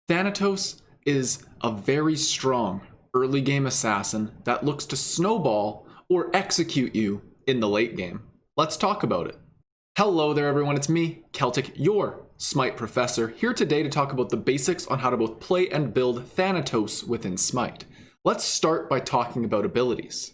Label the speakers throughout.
Speaker 1: Thanatos is a very strong early game assassin that looks to snowball or execute you in the late game. Let's talk about it. Hello there everyone, it's me, Keltick, your Smite professor, here today to talk about the basics on how to both play and build Thanatos within Smite. Let's start by talking about abilities.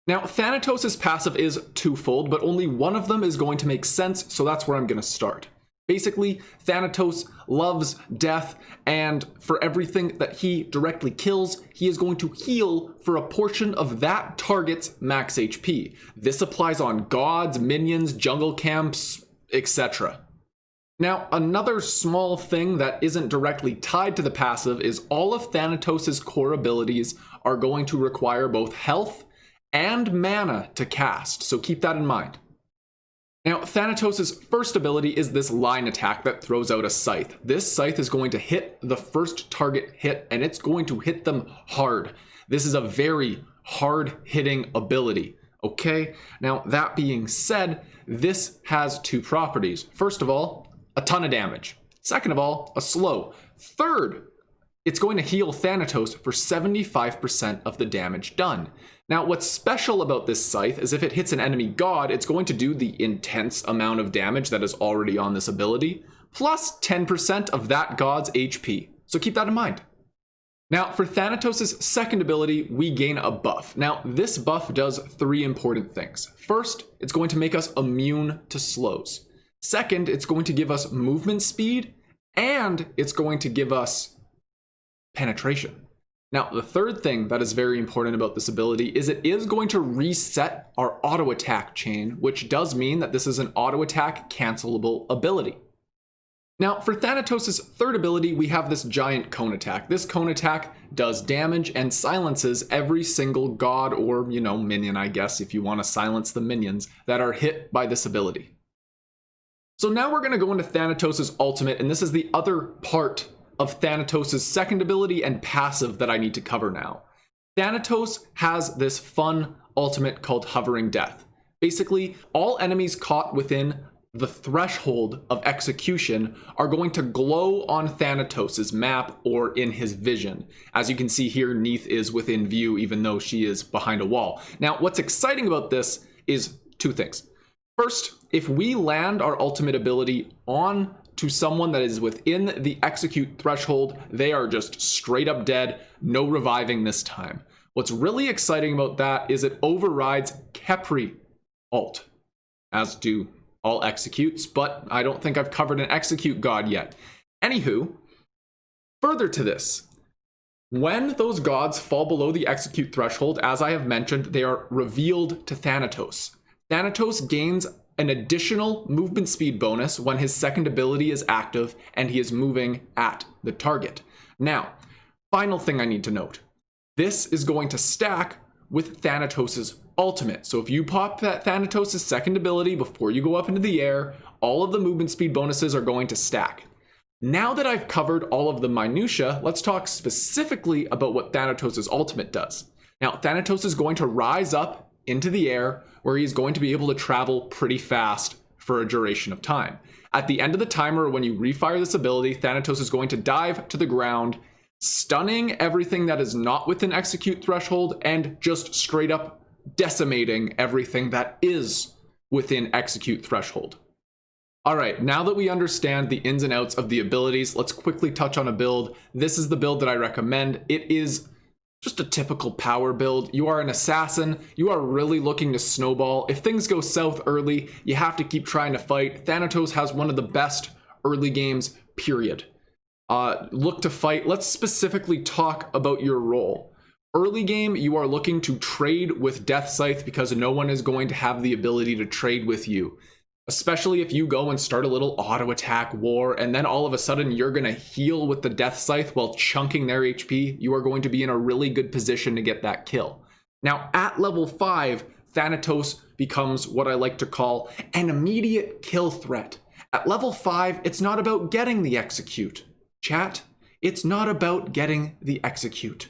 Speaker 1: Now, Thanatos' passive is twofold, but only one of them is going to make sense, so that's where I'm going to start. Basically, Thanatos loves death, and for everything that he directly kills, he is going to heal for a portion of that target's max HP. This applies on gods, minions, jungle camps, etc. Now, another small thing that isn't directly tied to the passive is all of Thanatos' core abilities are going to require both health and mana to cast, so keep that in mind. Now, Thanatos' first ability is this line attack that throws out a scythe. This scythe is going to hit the first target hit, and it's going to hit them hard. This is a very hard-hitting ability, okay? Now, that being said, this has two properties. First of all, a ton of damage. Second of all, a slow. Third, it's going to heal Thanatos for 75% of the damage done. Now, what's special about this scythe is if it hits an enemy god, it's going to do the intense amount of damage that is already on this ability, plus 10% of that god's HP. So keep that in mind. Now, for Thanatos' second ability, we gain a buff. Now, this buff does three important things. First, it's going to make us immune to slows. Second, it's going to give us movement speed, and it's going to give us penetration. Now, the third thing that is very important about this ability is it is going to reset our auto attack chain, which does mean that this is an auto attack cancelable ability. Now, for Thanatos' third ability, we have this giant cone attack. This cone attack does damage and silences every single god or, minion, I guess, if you want to silence the minions that are hit by this ability. So now we're going to go into Thanatos' ultimate, and this is the other part of Thanatos' second ability and passive that I need to cover now. Thanatos has this fun ultimate called Hovering Death. Basically, all enemies caught within the threshold of execution are going to glow on Thanatos' map or in his vision. As you can see here, Neith is within view even though she is behind a wall. Now, what's exciting about this is two things. First, if we land our ultimate ability on to someone that is within the execute threshold, they are just straight up dead, no reviving this time. What's really exciting about that is it overrides Khepri ult, as do all executes, but I don't think I've covered an execute god yet. Anywho, further to this, when those gods fall below the execute threshold, as I have mentioned, they are revealed to Thanatos. Thanatos gains an additional movement speed bonus when his second ability is active and he is moving at the target. Now, final thing I need to note. This is going to stack with Thanatos' ultimate. So if you pop that Thanatos' second ability before you go up into the air, all of the movement speed bonuses are going to stack. Now that I've covered all of the minutia, let's talk specifically about what Thanatos' ultimate does. Now, Thanatos is going to rise up into the air where he's going to be able to travel pretty fast for a duration of time. At the end of the timer, when you refire this ability, Thanatos is going to dive to the ground, stunning everything that is not within execute threshold and just straight up decimating everything that is within execute threshold. All right, now that we understand the ins and outs of the abilities, let's quickly touch on a build. This is the build that I recommend. It is just a typical power build. You are an assassin. You are really looking to snowball. If things go south early, you have to keep trying to fight. Thanatos has one of the best early games, period. Look to fight. Let's specifically talk about your role. Early game, you are looking to trade with Death Scythe because no one is going to have the ability to trade with you. Especially if you go and start a little auto attack war and then all of a sudden you're going to heal with the Death Scythe while chunking their HP, you are going to be in a really good position to get that kill. Now at level 5, Thanatos becomes what I like to call an immediate kill threat. At level 5, it's not about getting the execute. Chat, it's not about getting the execute.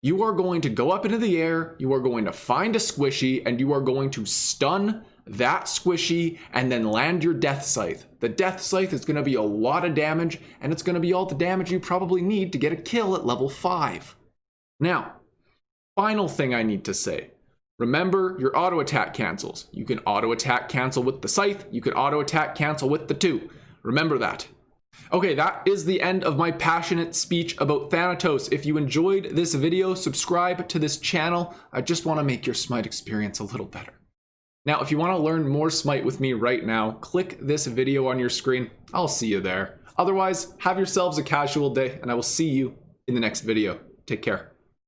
Speaker 1: You are going to go up into the air, you are going to find a squishy, and you are going to stun that squishy, and then land your Death Scythe. The Death Scythe is going to be a lot of damage, and it's going to be all the damage you probably need to get a kill at level 5. Now, final thing I need to say. Remember your auto attack cancels. You can auto attack cancel with the Scythe, you can auto attack cancel with the 2. Remember that. Okay, that is the end of my passionate speech about Thanatos. If you enjoyed this video, subscribe to this channel. I just want to make your Smite experience a little better. Now, if you want to learn more Smite with me right now, click this video on your screen. I'll see you there. Otherwise, have yourselves a casual day, and I will see you in the next video. Take care.